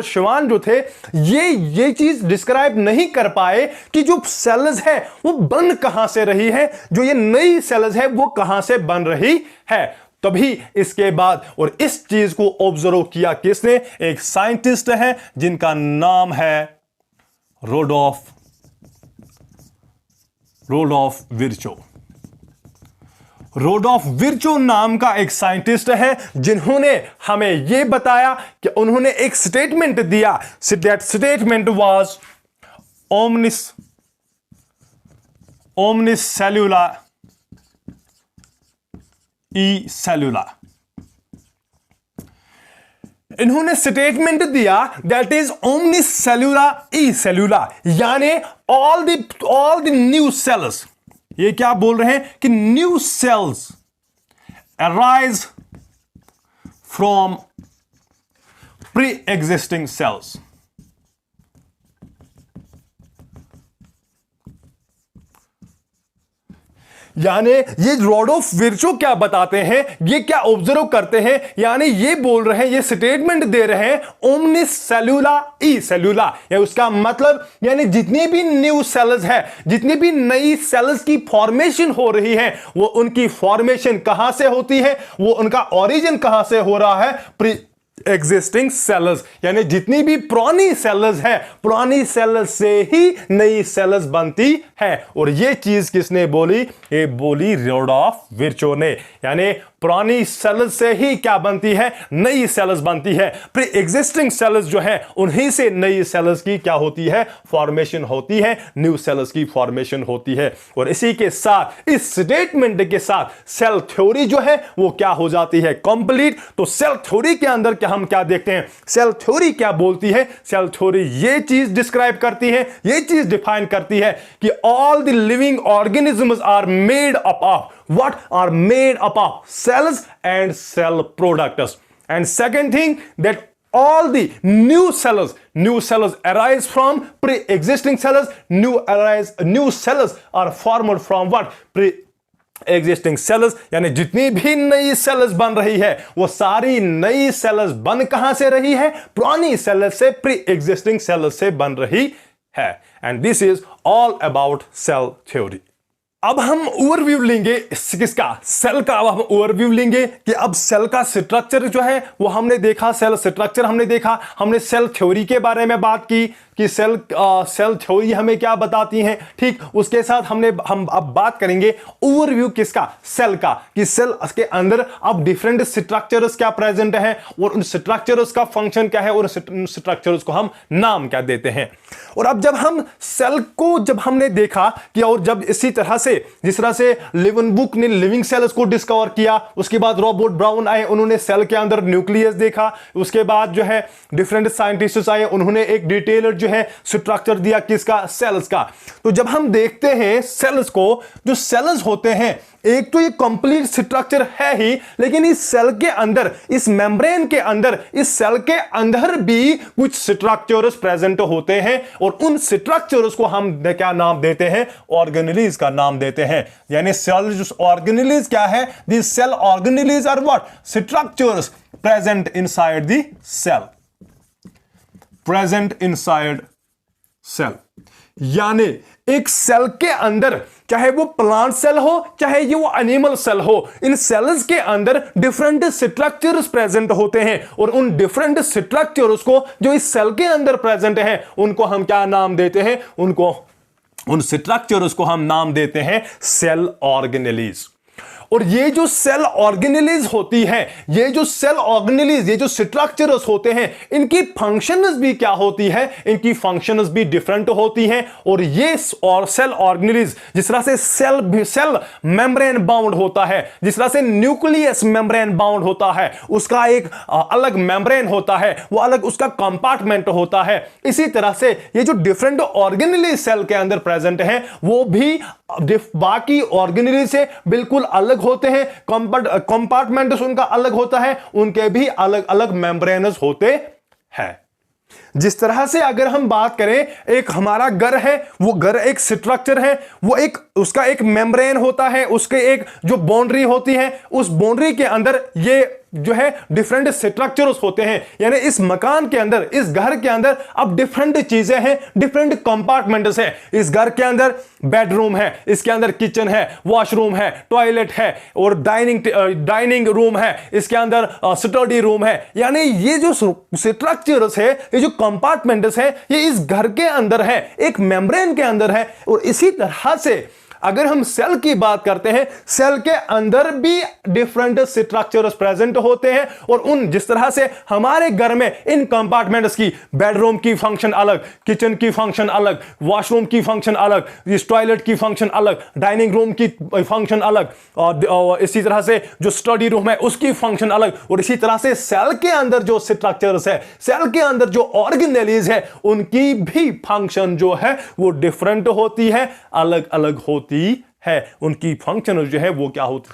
श्वान जो थे, ये चीज डिस्क्राइब नहीं कर पाए कि जो सेल्स है वो बन कहां से रही है, जो ये नई सेल्स है वो कहां से बन रही है। तभी इसके बाद और इस चीज को ऑब्जर्व किया किसने? एक साइंटिस्ट है जिनका नाम है रोडोल्फ विर्चो। रोडोल्फ विर्चो नाम का एक साइंटिस्ट है जिन्होंने हमें यह बताया कि उन्होंने एक स्टेटमेंट दिया, दैट स्टेटमेंट वाज ओमनिस सेल्यूला ई सेल्यूला। इन्होंने स्टेटमेंट दिया दैट इज ओमनिस सेल्यूला ई सेल्यूला, यानी ऑल द न्यू सेल्स। ये क्या बोल रहे हैं कि new sales arise from pre existing cells. यानी ये रोडोल्फ विर्चो क्या बताते हैं, ये क्या ऑब्जर्व करते हैं, यानी ये बोल रहे हैं, ये स्टेटमेंट दे रहे हैं ओमनिस सेल्यूला ई सेल्यूला। या उसका मतलब यानी जितनी भी न्यू सेल्स है, जितनी भी नई सेल्स की फॉर्मेशन हो रही है, वो उनकी फॉर्मेशन कहां से होती है, वो उनका ओरिजिन कहां से हो रहा है? Pre existing cells. यानी जितनी भी पुरानी सेल्स है, पुरानी सेल्स से ही नई सेल्स बनती है। और ये चीज किसने बोली? ये बोली रोडोल्फ विर्चो ने। यानी पुरानी सेल्स से ही क्या बनती है, नई सेल्स बनती है। प्री एग्जिस्टिंग सेल्स जो है उन्हीं से नई सेल्स की क्या होती है, फॉर्मेशन होती है, न्यू सेल्स की फॉर्मेशन होती है। और इसी के साथ, इस स्टेटमेंट के साथ सेल थ्योरी जो है वो क्या हो जाती है, कंप्लीट। तो सेल थ्योरी के अंदर क्या हम क्या देखते हैं, सेल थ्योरी क्या बोलती है, सेल थ्योरी ये चीज डिस्क्राइब करती है, ये चीज डिफाइन करती है कि all the living organisms are made up of what are made up of cells and cell products. And second thing, that all the new cells arise from pre-existing cells. New cells are formed from what, pre-existing cells. यानी जितनी भी नई सेल्स बन रही है वो सारी नई सेल्स बन कहां से रही है, पुरानी सेल्स से, प्री एग्जिस्टिंग सेल्स से बन रही है। And this is all about cell theory. अब हम ओवरव्यू लेंगे किसका, सेल का। अब हम ओवरव्यू लेंगे कि अब सेल का स्ट्रक्चर जो है वो हमने देखा, सेल स्ट्रक्चर हमने देखा, हमने सेल थ्योरी के बारे में बात की कि सेल थ्योरी हमें क्या बताती हैं, ठीक। उसके साथ हम अब बात करेंगे ओवरव्यू किसका, सेल का, कि सेल के अंदर अब डिफरेंट स्ट्रक्चर्स क्या प्रेजेंट हैं और उन स्ट्रक्चर्स का फंक्शन क्या है और स्ट्रक्चर्स को हम नाम क्या देते हैं। और अब जब हम सेल को जब हमने देखा कि, और जब इसी तरह से जिस तरह से लिवनबुक ने लिविंग सेल्स को डिस्कवर किया, उसके बाद रॉबर्ट ब्राउन आए, उन्होंने सेल के अंदर न्यूक्लियस देखा, उसके बाद जो है डिफरेंट साइंटिस्ट्स आए, उन्होंने एक डिटेलर जो है स्ट्रक्चर दिया किसका, सेल्स का। तो जब हम देखते हैं सेल्स को, जो सेल्स होते हैं, एक तो ये कंप्लीट स्ट्रक्चर है ही, लेकिन इस सेल के अंदर, इस मेम्ब्रेन के अंदर, इस सेल के अंदर भी कुछ स्ट्रक्चर्स प्रेजेंट होते हैं और उन स्ट्रक्चर्स को हम क्या नाम देते हैं, ऑर्गेनेलीज का नाम देते हैं। यानी सेल ऑर्गेनेलीज क्या है, this cell organelles are what, structures present inside the cell, present inside cell. यानी एक सेल के अंदर, चाहे वो प्लांट सेल हो चाहे ये वो एनिमल सेल हो, इन सेल्स के अंदर डिफरेंट स्ट्रक्चर्स प्रेजेंट होते हैं और उन डिफरेंट स्ट्रक्चर्स को जो इस सेल के अंदर प्रेजेंट हैं उनको हम क्या नाम देते हैं, उन स्ट्रक्चर्स को हम नाम देते हैं सेल ऑर्गेनेलीज। और ये जो सेल ऑर्गेनेलीज होती है, ये जो सेल ऑर्गेनेलीज, ये जो स्ट्रक्चर्स होते हैं, इनकी फंक्शंस भी क्या होती है, इनकी फंक्शंस भी डिफरेंट होती हैं। और ये और सेल ऑर्गेनेलीज, जिस तरह से सेल मेम्ब्रेन बाउंड होता है, जिस तरह से न्यूक्लियस मेम्ब्रेन बाउंड होता है, उसका एक अलग मेम्ब्रेन होता है, वो अलग उसका कंपार्टमेंट होता है, इसी तरह से ये जो डिफरेंट ऑर्गेनेलीज सेल के अंदर प्रेजेंट हैं वो भी बाकी ऑर्गेनेलीज से बिल्कुल अलग होते हैं। कंपार्टमेंट्स उनका अलग होता है, उनके भी अलग अलग मेम्ब्रेन्स होते हैं। जिस तरह से अगर हम बात करें, एक हमारा घर है, वो घर एक स्ट्रक्चर है, वो एक उसका एक मेम्ब्रेन होता है, उसके एक जो बाउंड्री होती है, उस बाउंड्री के अंदर ये जो है डिफरेंट स्ट्रक्चर्स होते हैं। यानी इस मकान के अंदर, इस घर के अंदर अब डिफरेंट चीजें हैं, डिफरेंट कंपार्टमेंट्स हैं। इस घर के अंदर बेडरूम है, इसके अंदर किचन है, वॉशरूम है, टॉयलेट है और डाइनिंग रूम है, इसके अंदर स्टडी रूम है। यानी ये जो स्ट्रक्चर्स है, ये जो कंपार्टमेंट्स है, ये इस घर के अंदर है, एक मेम्ब्रेन के अंदर है। और इसी तरह से अगर हम सेल की बात करते हैं, सेल के अंदर भी डिफरेंट स्ट्रक्चर्स प्रेजेंट होते हैं और उन जिस तरह से हमारे घर में इन कंपार्टमेंट्स की, बेडरूम की फंक्शन अलग, किचन की फंक्शन अलग, वॉशरूम की फंक्शन अलग, इस टॉयलेट की फंक्शन अलग, डाइनिंग रूम की फंक्शन अलग, और इसी तरह से जो स्टडी रूम है उसकी फंक्शन अलग। और इसी तरह से सेल के अंदर जो स्ट्रक्चर्स है, सेल के अंदर जो ऑर्गेनेलीज है, उनकी भी फंक्शन जो है वो डिफरेंट होती है, अलग अलग होती है। उनकी फंक्शन जो है वो क्या होती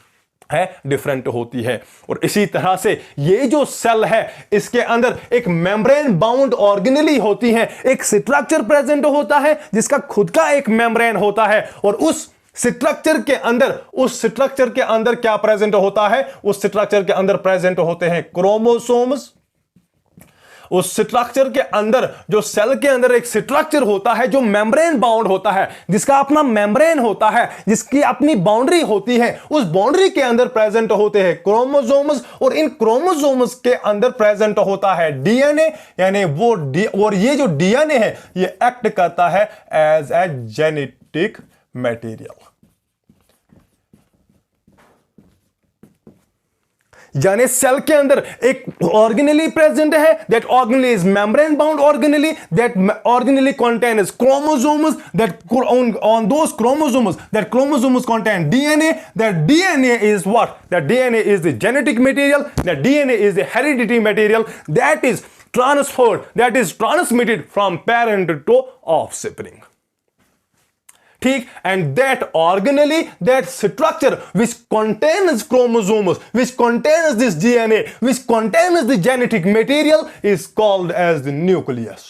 है, डिफरेंट होती है। और इसी तरह से ये जो सेल है, इसके अंदर एक मेम्ब्रेन बाउंड ऑर्गेनेली होती है, एक स्ट्रक्चर प्रेजेंट होता है जिसका खुद का एक मेम्ब्रेन होता है। और उस स्ट्रक्चर के अंदर क्या प्रेजेंट होता है, उस स्ट्रक्चर के अंदर प्रेजेंट होते हैं क्रोमोसोम्स। उस स्ट्रक्चर के अंदर, जो सेल के अंदर एक स्ट्रक्चर होता है जो मेम्ब्रेन बाउंड होता है, जिसका अपना मेम्ब्रेन होता है, जिसकी अपनी बाउंड्री होती है, उस बाउंड्री के अंदर प्रेजेंट होते हैं क्रोमोसोम्स। और इन क्रोमोसोम्स के अंदर प्रेजेंट होता है डीएनए। यानी और ये जो डीएनए है ये एक्ट करता है एज ए जेनेटिक मटेरियल। यानी सेल के अंदर एक ऑर्गेनेली प्रेजेंट है, that organelle is membrane bound organelle, that organelle contains chromosomes, that on those chromosomes contain DNA. That DNA is what? That DNA is the genetic material, that DNA is the hereditary material that is transferred, that is transmitted from parent to offspring. ठीक, and that organelle, that structure which contains chromosomes, which contains this DNA, which contains the genetic material is called as the nucleus.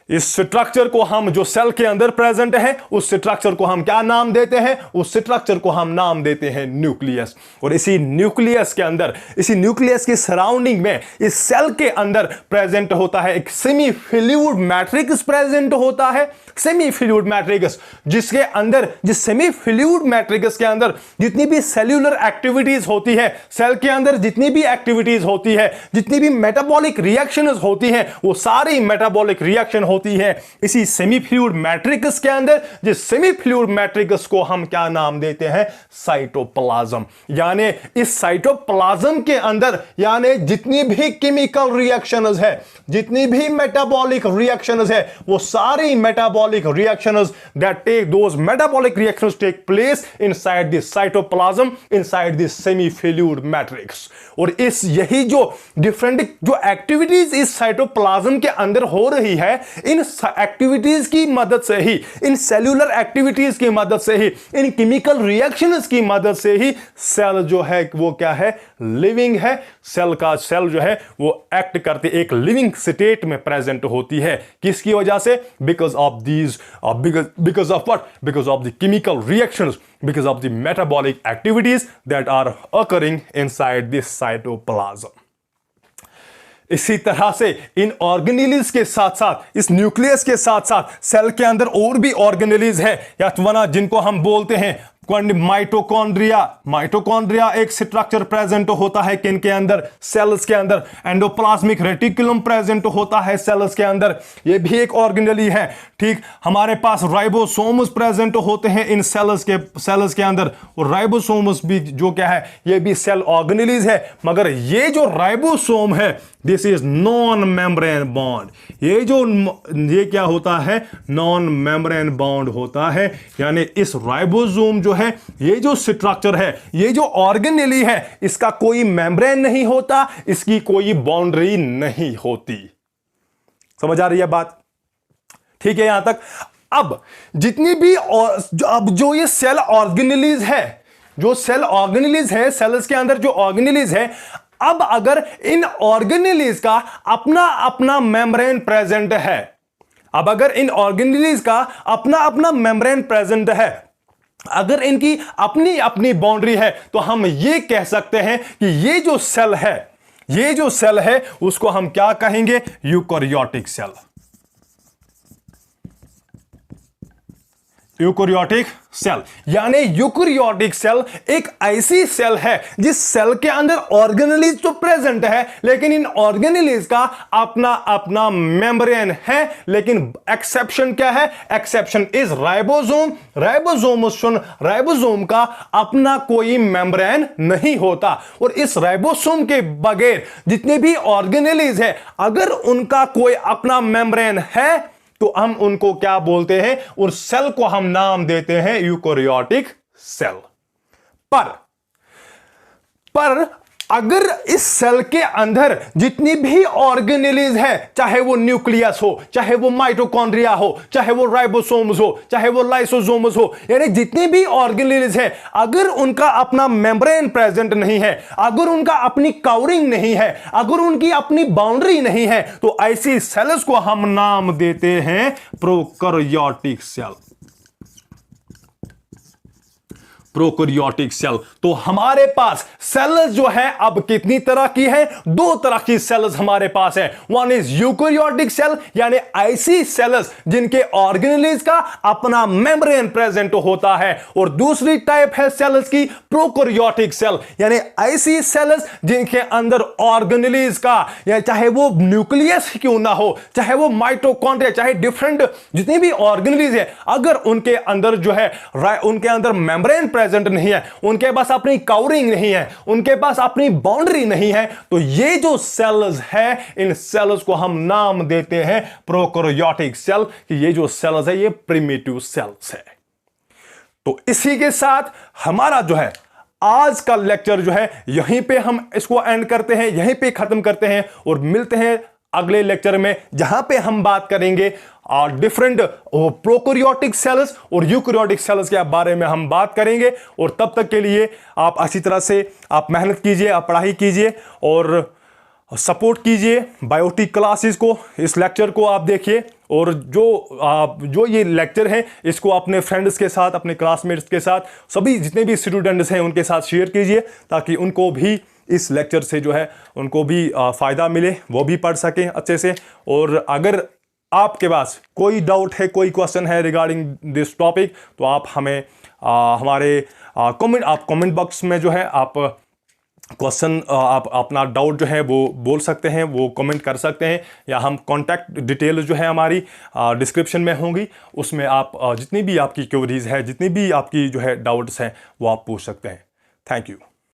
इस स्ट्रक्चर को हम, जो सेल के अंदर प्रेजेंट है, उस स्ट्रक्चर को हम क्या नाम देते हैं? उस स्ट्रक्चर को हम नाम देते हैं न्यूक्लियस। और इसी न्यूक्लियस के अंदर, इसी न्यूक्लियस के सराउंडिंग में, इस सेल के अंदर प्रेजेंट होता है एक सेमी फ्लूइड मैट्रिक्स प्रेजेंट होता है। सेमी फ्लूइड मैट्रिक्स, जिसके अंदर, जिस सेमी फ्लूइड मैट्रिक्स के अंदर जितनी भी सेल्यूलर एक्टिविटीज होती है, सेल के अंदर जितनी भी एक्टिविटीज होती है, जितनी भी मेटाबॉलिक रिएक्शंस होती हैं, वो सारी मेटाबॉलिक रिएक्शन होती है इसी सेमी फ्लूइड मैट्रिक्स के अंदर। जिस सेमी फ्लूइड मैट्रिक्स को हम क्या नाम देते हैं? साइटोप्लाज्म। यानी इस साइटोप्लाज्म के अंदर, यानी जितनी भी केमिकल रिएक्शंस है, जितनी भी मेटाबॉलिक रिएक्शंस है, वो सारी metabolic reactions that take those metabolic reactions take place inside the cytoplasm, inside the semi-fluid matrix. और इस यही जो डिफरेंट जो एक्टिविटीज इस साइटोप्लाज्म के अंदर हो रही है, इन एक्टिविटीज की मदद से ही, इन सेल्यूलर एक्टिविटीज की मदद से ही, इन केमिकल रिएक्शंस की मदद से ही सेल जो है वो क्या है? लिविंग है। सेल जो है वो एक्ट करती, एक लिविंग स्टेट में प्रेजेंट होती है। किसकी वजह से? Because of these because of what? Because of the chemical reactions, because of the metabolic activities that are occurring inside this cytoplasm. इसी तरह से इन ऑर्गेनेलीज के साथ साथ, इस न्यूक्लियस के साथ साथ सेल के अंदर और भी ऑर्गेनेलीज है, या जिनको हम बोलते हैं माइटोकॉन्ड्रिया। माइटोकॉन्ड्रिया एक स्ट्रक्चर प्रेजेंट होता है किनके अंदर? सेल्स के अंदर। एंडोप्लाज्मिक रेटिकुलम प्रेजेंट होता है सेल्स के अंदर, ये भी एक ऑर्गेनेली है। ठीक, हमारे पास राइबोसोम्स प्रेजेंट होते हैं इन सेल्स के अंदर, और राइबोसोम्स भी जो क्या है, ये भी सेल ऑर्गेनेलीज है। मगर ये जो राइबोसोम है, this is non membrane bond. ये क्या होता है? नॉन मेम्ब्रेन बॉन्ड होता है। यानी इस राइबोसोम जो है, ये जो स्ट्रक्चर है, ये जो ऑर्गेनेली है, इसका कोई मेम्ब्रेन नहीं होता, इसकी कोई बाउंड्री नहीं होती। समझ आ रही है बात? ठीक है यहां तक। अब जितनी भी अब जो ये सेल ऑर्गेनेलीज है, जो सेल ऑर्गेनेलीज है, सेल्स के अंदर जो ऑर्गेनेलीज है, अब अगर इन ऑर्गेनेलीज का अपना अपना मेम्ब्रेन प्रेजेंट है, अब अगर इन ऑर्गेनेलीज का अपना अपना मेम्ब्रेन प्रेजेंट है, अगर इनकी अपनी अपनी बाउंड्री है, तो हम ये कह सकते हैं कि ये जो सेल है उसको हम क्या कहेंगे? Eukaryotic cell. यूकैरियोटिक सेल, यानी यूकैरियोटिक सेल एक ऐसी सेल है जिस सेल के अंदर ऑर्गेनेलीज तो प्रेजेंट है, लेकिन इन ऑर्गेनेलीज का अपना अपना मेम्ब्रेन है। लेकिन एक्सेप्शन क्या है? Exception is ribosome. राइबोसोम का अपना कोई मेम्ब्रेन नहीं होता, और इस राइबोसोम के बगैर जितने भी ऑर्गेनेलीज है, अगर उनका कोई अपना मेम्ब्रेन है, तो हम उनको क्या बोलते हैं? उस सेल को हम नाम देते हैं यूकैरियोटिक सेल। पर अगर इस सेल के अंदर जितनी भी ऑर्गेनेलीज है, चाहे वो न्यूक्लियस हो, चाहे वो माइटोकॉन्ड्रिया हो, चाहे वो राइबोसोम्स हो, चाहे वो लाइसोसोम्स हो, यानी जितनी भी ऑर्गेनेलीज है, अगर उनका अपना मेम्ब्रेन प्रेजेंट नहीं है, अगर उनका अपनी कवरिंग नहीं है, अगर उनकी अपनी बाउंड्री नहीं है, तो ऐसी सेल्स को हम नाम देते हैं प्रोकैरियोटिक सेल। Prokaryotic cell. तो हमारे पास सेल्स जो है अब कितनी तरह की है? दो तरह की सेल्स हमारे पास है। वन इज यूकैरियोटिक सेल, यानी ऐसी सेल्स जिनके ऑर्गेनेलीज का अपना मेम्ब्रेन प्रेजेंट होता है, और दूसरी टाइप है सेल्स की प्रोकैरियोटिक सेल, यानी ऐसी सेल्स जिनके अंदर ऑर्गेनेलीज का, या चाहे वो न्यूक्लियस क्यों ना हो, चाहे वो माइटोकॉन्ड्रिया, चाहे डिफरेंट जितनी भी ऑर्गेनेलीज है, अगर उनके अंदर जो है उनके अंदर मेम्ब्रेन प्रेजेंट नहीं है, उनके पास अपनी कवरिंग नहीं है, उनके पास अपनी बाउंड्री नहीं है, तो ये जो सेल्स है, इन सेल्स को हम नाम देते हैं प्रोकैरियोटिक सेल, कि ये जो सेल्स है ये प्रिमिटिव सेल्स है। तो इसी के साथ हमारा जो है आज का लेक्चर जो है यहीं पे हम इसको एंड करते हैं, यहीं पे खत्म करते हैं, और मिलते हैं अगले लेक्चर में, जहां पे हम बात करेंगे डिफरेंट प्रोकैरियोटिक सेल्स और यूकैरियोटिक सेल्स के बारे में हम बात करेंगे। और तब तक के लिए आप अच्छी तरह से आप मेहनत कीजिए, आप पढ़ाई कीजिए और सपोर्ट कीजिए बायोटिक क्लासेस को। इस लेक्चर को आप देखिए, और जो ये लेक्चर है इसको अपने फ्रेंड्स के साथ, अपने क्लासमेट्स के साथ, सभी जितने भी स्टूडेंट्स हैं उनके साथ शेयर कीजिए, ताकि उनको भी इस लेक्चर से जो है उनको भी फ़ायदा मिले, वो भी पढ़ सकें अच्छे से। और अगर आपके पास कोई डाउट है, कोई क्वेश्चन है रिगार्डिंग दिस टॉपिक, तो आप हमें हमारे कमेंट बॉक्स में जो है आप क्वेश्चन, आप अपना डाउट जो है वो बोल सकते हैं, वो कमेंट कर सकते हैं, या हम कॉन्टैक्ट डिटेल जो है हमारी डिस्क्रिप्शन में होंगी, उसमें आप जितनी भी आपकी क्वेरीज है, जितनी भी आपकी जो है डाउट्स हैं, वो आप पूछ सकते हैं। Thank you.